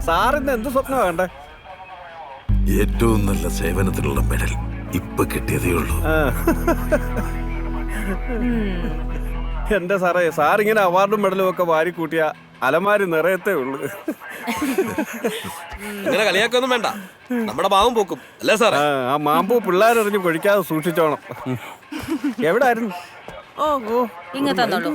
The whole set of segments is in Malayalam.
സാറിന് എന്ത് സ്വപ്നം വേണ്ടേ? ഏറ്റവും നല്ല സേവനത്തിനുള്ള മെഡൽ ഇപ്പൊ കിട്ടിയതേ ഉള്ളൂ. എന്റെ സാറേ, സാറിങ്ങനെ അവാർഡും മെഡലും ഒക്കെ വാരി കൂട്ടിയ അലമാരി നിറയത്തേ ഉള്ളു. ഇങ്ങനെ കളിയാക്കൊന്നും വേണ്ട, നമ്മുടെ മാവും പോക്കും അല്ലേ സാറേ? ആ മാമ്പൂ പിള്ളേരെറിഞ്ഞ് പൊഴിക്കാതെ സൂക്ഷിച്ചോണം. എവിടായിരുന്നു? ഓ ഇങ്ങ തന്നോളൂ.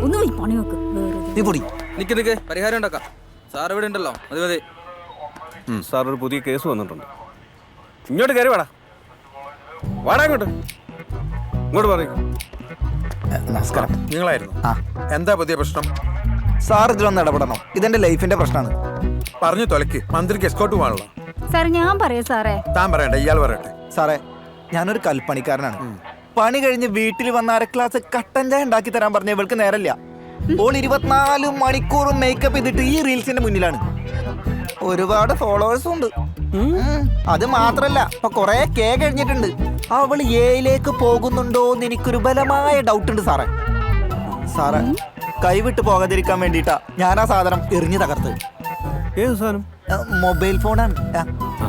ഒന്ന് ഈ പണി വെക്ക്. നിക്ക് പരിഹാരം ഉണ്ടാക്കാം. സാർ ഇവിടെ ഉണ്ടല്ലോ, മതി മതി. സാർ ഒരു പുതിയ കേസ് വന്നിട്ടുണ്ട്. ഇങ്ങോട്ട് കയറി വാടാ, വാടാ ഇങ്ങോട്ട്. ഇങ്ങോട്ട് പറയും. നമസ്കാരം. നിങ്ങളായിരുന്നു? എന്താ പുതിയ പ്രശ്നം? സാർ ഇതിലൊന്ന് ഇടപെടണം. ഇതെന്റെ ലൈഫിന്റെ പ്രശ്നമാണ്. പറഞ്ഞു തൊലക്ക്. മന്ത്രിക്ക് എസ്കോട്ട് പോകാനുള്ള. സാർ ഞാൻ പറയാം സാറേ. താൻ പറയണ്ട, ഇയാൾ പറയട്ടെ. സാറേ, ഞാനൊരു കൽപ്പണിക്കാരനാണ്. പണി കഴിഞ്ഞ് വീട്ടിൽ വന്ന അര ക്ലാസ് കട്ടൻ ചായ ഉണ്ടാക്കി തരാൻ പറഞ്ഞ ഇവൾക്ക് നേരല്ല. ഓൾ 24 മണിക്കൂറും മേക്കപ്പ് ചെയ്തിട്ട് ഈ റീൽസിന്റെ മുന്നിലാണ്. ഒരുപാട് ഫോളോവേഴ്സും ഉണ്ട്. അത് മാത്രല്ല, ഇപ്പൊ കൊറേ കേ കഴിഞ്ഞിട്ടുണ്ട്. അവള് എയിലേക്ക് പോകുന്നുണ്ടോ എന്ന് എനിക്കൊരു ബലമായ ഡൗട്ട് ഉണ്ട് സാറേ. സാറേ, കൈവിട്ട് പോകാതിരിക്കാൻ വേണ്ടിട്ടാ ഞാൻ ആ സാധനം എറിഞ്ഞു തകർത്ത്. ഏത് സാധനം? മൊബൈൽ ഫോണാണ്.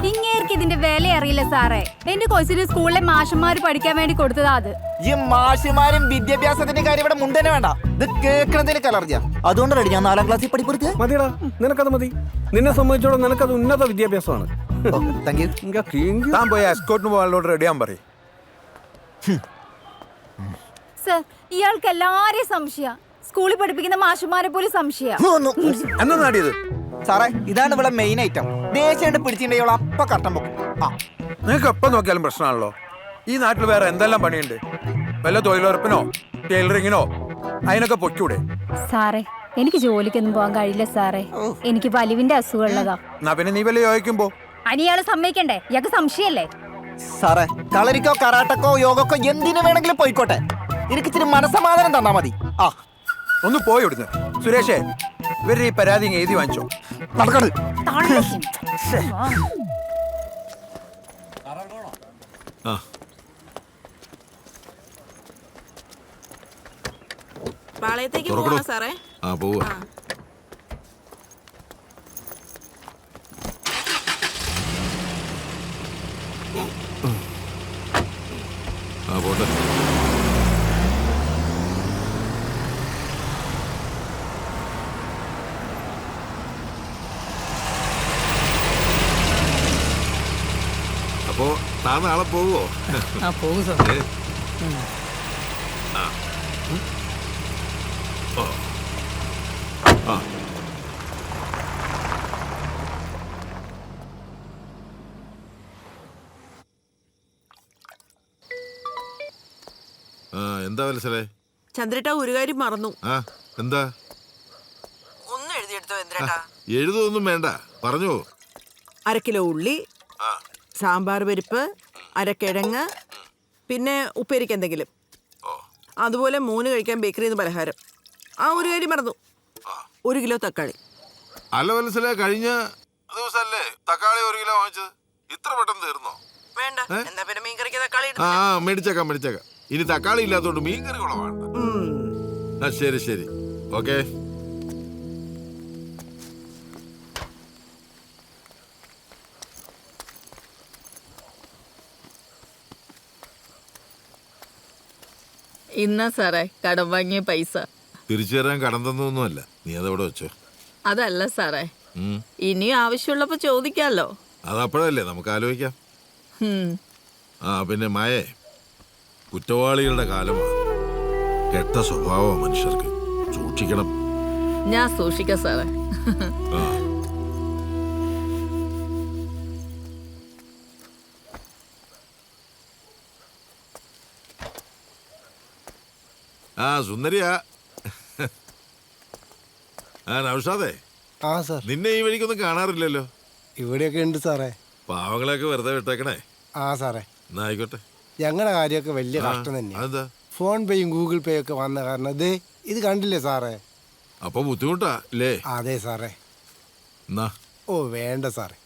ഇങ്ങേർക്ക് ഇതിന്റെ വില അറിയില്ല സാറേ. എന്റെ കൊച്ചിന് സ്കൂളിലെ മാഷന്മാര് പഠിക്കാൻ വേണ്ടി കൊടുത്തതാ അത്. ഈ മാഷിമാരും വിദ്യാഭ്യാസത്തിന്റെ കാര്യം ഇവിടെ മുണ്ടനെ വേണ്ട. ഇത് കേൾക്കണതിന് കലർജിയ. അതുകൊണ്ടല്ലേ ഞാൻ 4ാം ക്ലാസ്സിൽ പഠിപ്പെടുത്തിയ. മതിയടാ, നിനക്കത് മതി. നിന്നെ സംബന്ധിച്ചോളം നിനക്കത് ഉന്നത വിദ്യാഭ്യാസമാണ്. Thank you. താൻ പോയി എസ്കോട്ടിന് പോകാനോട് റെഡിയാൻ പറയും. സർ, ഇയാൾക്ക് എല്ലാരെയും സംശയ. സ്കൂളിൽ പഠിപ്പിക്കുന്ന മാഷന്മാരെ പോലും സംശയ. എന്നാ നാടിയത്? സാറേ, ഇതാണ് ഇവിടെ മെയിൻ ഐറ്റം. ദേശീയ പിടിച്ചിട്ടുണ്ടെങ്കിൽ അപ്പ കട്ടം പൊക്കും. നിങ്ങൾക്ക് എപ്പം നോക്കിയാലും പ്രശ്നമാണല്ലോ. ഈ നാട്ടിൽ വേറെ എന്തെല്ലാം പണിയുണ്ട്? വല്ല തൊഴിലുറപ്പിനോ ടൈലറിങ്ങിനോ അതിനൊക്കെ പൊയ്ക്കൂടെ? സാറേ, എനിക്ക് ജോലിക്കൊന്നും പോകാൻ കഴിയില്ല സാറേ. എനിക്ക് വലിവിന്റെ അസുഖമുള്ളതാ. എന്നാ പിന്നെ നീ വല്ല യോജിക്കുമ്പോ അനിയാള് സമ്മതിക്കണ്ടേ? ഇയാൾക്ക് സംശയല്ലേ? സാറേ, കളരിക്കോ കറാട്ടക്കോ യോഗക്കോ എന്തിനു വേണമെങ്കിലും പോയിക്കോട്ടെ. എനിക്ക് ഇച്ചിരി മനസ്സമാധാനം തന്നാ മതി. ഒന്ന് പോയി ഇവിടുന്ന്. സുരേഷേ, ഇവരുടെ ഈ പരാതി എഴുതി വാങ്ങിച്ചോ. നടക്കട്. പാളയത്തേക്ക് പോവാ സാറേ. പോവാ. പോട്ടെ. അപ്പോ താൻ നാളെ പോവോ? പോകും സാർ. എന്താ വത്സലേ? ചന്ദ്രേട്ട ഒരു കാര്യം മറന്നു. എന്താ? ഒന്ന് എഴുതിയെടുത്തോ ചന്ദ്രേട്ട. എഴുതൊന്നും വേണ്ട, പറഞ്ഞു. 1/2 കിലോ ഉള്ളി, സാമ്പാർ പരിപ്പ്, 1 കിഴങ്ങ്, പിന്നെ ഉപ്പേരിക്ക് എന്തെങ്കിലും. അതുപോലെ 3 കഴിക്കാൻ ബേക്കറിന്ന് പലഹാരം. ഒരു കാര്യം മറന്നു, 1 കിലോ തക്കാളി. അല്ല വത്സലേ, കഴിഞ്ഞ ദിവസല്ലേ തക്കാളി 1 കിലോ വാങ്ങിച്ചത്? ഇത്ര പെട്ടെന്ന് തീർന്നോ? വേണ്ട, എന്താ പിന്നെ മീൻ കറിക്ക് തക്കാളി മേടിച്ചേക്കാം. ഇനി തക്കാളി ഇല്ലാത്തോണ്ട് മീൻകറി കുളവാണ്. ശരി ശരി, ഓക്കെ. ഇന്നാ സാറേ കടം വാങ്ങിയ പൈസ. തിരിച്ചു തരാൻ കടം തന്നൊന്നുമല്ല, നീ അതവിടെ വെച്ചോ. അതല്ല സാറേ, ഇനിയും ആവശ്യമുള്ളപ്പോ ചോദിക്കാലോ. അതപ്പോഴല്ലേ നമുക്ക് ആലോചിക്കാം. പിന്നെ മായേ, കുറ്റവാളികളുടെ കാലമാണ്. കെട്ട സ്വഭാവം മനുഷ്യർക്ക്, സൂക്ഷിക്കണം. ഞാൻ സൂക്ഷിക്കാം സാറേ. സുന്ദരിയാ. നൗഷാദേ, സാർ, നിന്നെ ഈ വഴിക്കൊന്നും കാണാറില്ലല്ലോ. ഇവിടെയൊക്കെ ഉണ്ട് സാറേ. പാവങ്ങളെയൊക്കെ വെറുതെ വിട്ടേക്കണേ. സാറേ, എന്നാ ആയിക്കോട്ടെ. ഞങ്ങളുടെ കാര്യമൊക്കെ വലിയ കഷ്ടം തന്നെയാണ്. ഫോൺ പേയും ഗൂഗിൾ പേ ഒക്കെ വന്ന കാരണം ഇത് കണ്ടില്ലേ സാറേ? അപ്പൊ ബുദ്ധിമുട്ടാ അല്ലേ? അതെ സാറേ. എന്നാ വേണ്ട സാറേ,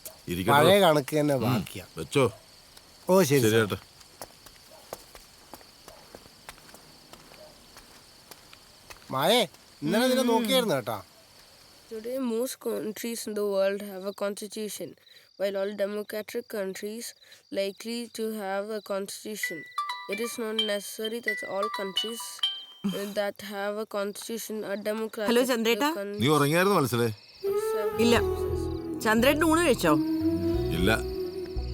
പഴയ കണക്ക് തന്നെ ബാക്കിയാ. വെച്ചോ. ഓ ശരി ശരി ചേട്ടാ. മായേ ഇന്നലെ നിന്നെ നോക്കിയായിരുന്നു കേട്ടാ. Today, most countries in the world have a constitution, while all democratic countries likely to have a constitution. It is not necessary that all countries that have a constitution are democratic. Hello, Chandreta. നീ ഉറങ്ങിയായിരുന്നു മനസ്സിലേ? ഇല്ല. ചന്ദ്രേട്ടൻ ഊണ് കഴിച്ചോ? ഇല്ല,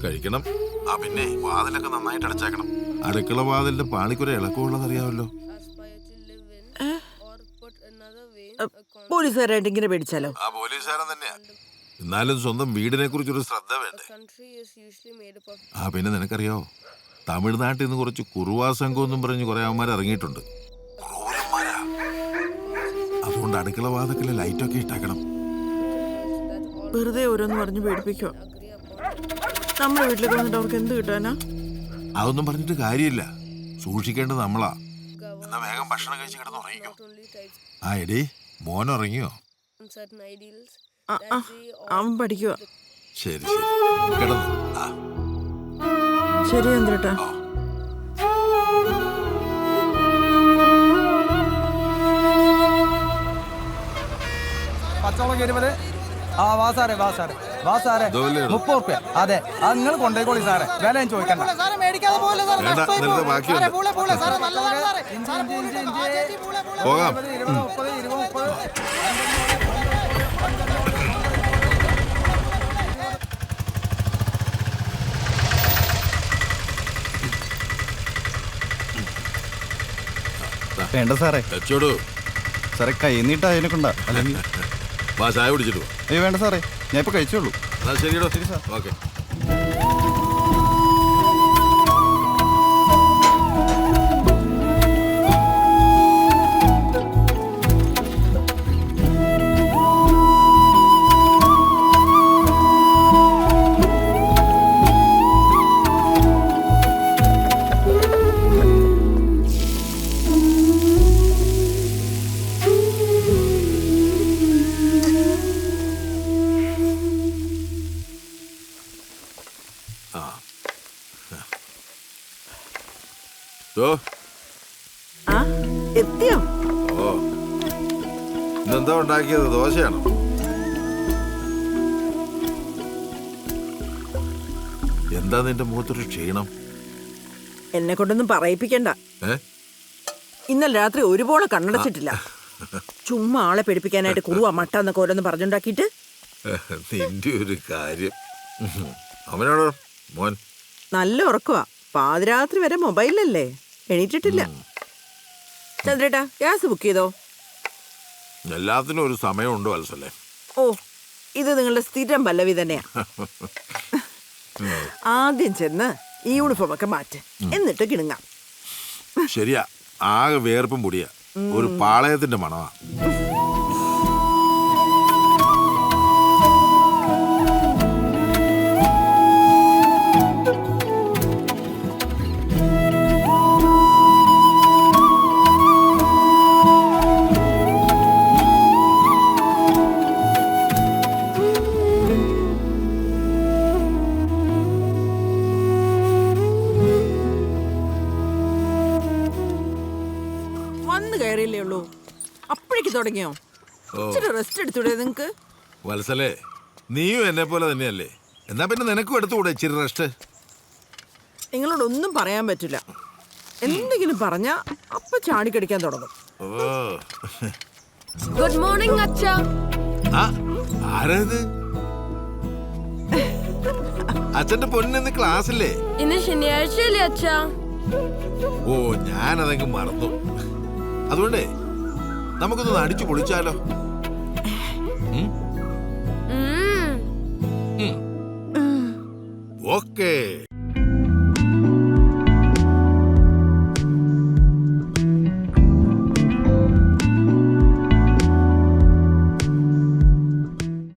കഴിക്കണം. ആ പിന്നെ വാതിലൊക്കെ നന്നായിട്ട് അടച്ചേക്കണം. അടുക്കള വാതിലിന്റെ പാണിക്കൊരു ഇളക്കമുള്ളത് അറിയാമല്ലോ. പോലീസുകാരായിട്ട് ഇങ്ങനെ പേടിച്ചാലോ? ആ പോലീസുകാരൻ തന്നെയാ. എന്നാലും സ്വന്തം വീടിനെ കുറിച്ചൊരു ശ്രദ്ധ വേണ്ടേ? ആ പിന്നെ നിനക്കറിയാവോ, തമിഴ്നാട്ടിൽ നിന്ന് കുറച്ച് കുറുവാ സംഘം എന്നും പറഞ്ഞ് കുറെ അവന്മാർ ഇറങ്ങിയിട്ടുണ്ട്. ക്രൂരന്മാരാ. അതുകൊണ്ട് അടുക്കള വാതിക്കല് ലൈറ്റൊക്കെ ഇട്ടാക്കണം. വെറുതെ ഓരോന്ന് പറഞ്ഞു പേടിപ്പിക്കോ? നമ്മുടെ വീട്ടിലേക്ക് വന്നിട്ട് അവർക്ക് എന്ത് കിട്ടാനാ? അതൊന്നും പറഞ്ഞിട്ട് കാര്യമില്ല. സൂക്ഷിക്കേണ്ടത് നമ്മളാ. എന്നാ വേഗം ഭക്ഷണം കഴിച്ച് കിടന്ന് ഉറങ്ങിക്കോ. ആ എടി, മോൻ ഉറങ്ങിയോ? അവൻ പഠിക്കുക. ശരി ശരി, കിടന്നു. ആ ശരി ചന്ദ്രേട്ടാ. പച്ചമുളക് 20. ആ വാ സാറേ, വാ സാറേ, വാ സാറേ. ഇതുപോലെ 30 റുപ്യ. അതെ, അത് നിങ്ങൾ കൊണ്ടേക്കോളി സാറേ, വില ഞാൻ ചോദിക്കണ്ട. വേണ്ട, നിനക്ക് ബാക്കിയുണ്ട്. പോകാം. 20. വേണ്ട സാറേ. വെച്ചോടൂ. സാറേ കൈ നീട്ടാ അതിനെ കൊണ്ടാ. അല്ലെങ്കിൽ വാ, ചായ കുടിച്ചിട്ട് പോ. അയ്യോ വേണ്ട സാറേ, ഞാൻ ഇപ്പൊ കഴിച്ചോളൂ. എന്നാ ശരിയടോ. ശരി സാർ. ഓക്കെ. ആ എത്തിയോ? ഓ, ഇന്നെന്താ ഉണ്ടാക്കിയത്? ദോശയാണോ? എന്താ നിന്റെ മുഖത്തൊരു ക്ഷീണം? എന്നെ കൊണ്ടൊന്നും പറയിപ്പിക്കണ്ട. ഇന്നലെ രാത്രി ഒരുപോലെ കണ്ണടച്ചിട്ടില്ല. ചുമ്മാ ആളെ പേടിപ്പിക്കാനായിട്ട് കുറുവാ മട്ട എന്നൊക്കെ ഓരോന്ന് പറഞ്ഞുണ്ടാക്കിയിട്ട്. നിന്റെ ഒരു കാര്യം. അവനോടോ മോൻ? നല്ല ഉറക്കവാ. പാതിരാത്രി വരെ മൊബൈലല്ലേ, എണീറ്റിട്ടില്ല. ചന്ദ്രേട്ടാ, ഗ്യാസ് ബുക്ക് ചെയ്തോ? എല്ലാത്തിനും ഒരു സമയമുണ്ട് വത്സല്ലേ. ഓ, ഇത് നിങ്ങളുടെ സ്ഥിരം പല്ലവി തന്നെയാ. ആദ്യം ചെന്ന് ഈ യൂണിഫോം ഒക്കെ മാറ്റ്, എന്നിട്ട് കിണുങ്ങാം. ശരിയാ, ആകെ വേർപ്പും പൊടിയാ. ഒരു പാളയത്തിന്റെ മണമാ. വന്ന് കയറിയില്ലേ ഉള്ളൂ, അപ്പോഴേക്ക് തുടങ്ങിയോ? ഇച്ചിരി റെസ്റ്റ് എടുത്തൂടെ നിങ്ങക്ക്? വത്സലേ, നീയും എന്നെ പോലെ തന്നെയല്ലേ. എന്നാ പിന്നെ നിനക്കും എടുത്തുകൂടെ ഇച്ചിരി റെസ്റ്റ്? നിങ്ങളോടൊന്നും പറയാൻ പറ്റില്ല. എന്തെങ്കിലും പറഞ്ഞാ അപ്പൊ ചാടിക്കടിക്കാൻ തുടങ്ങും. Good morning, അച്ഛാ. ആരത്? അച്ഛന്റെ പൊന്നിന്ന് ക്ലാസ്സില്ലേ? ഇന്ന് ശനിയാഴ്ചയല്ലേ അച്ഛാ? ഓ, ഞാനതെങ്കിൽ മറന്നു. അതുകൊണ്ടേ നമുക്കൊന്ന് അടിച്ചു പൊളിച്ചാലോ? ഓക്കേ.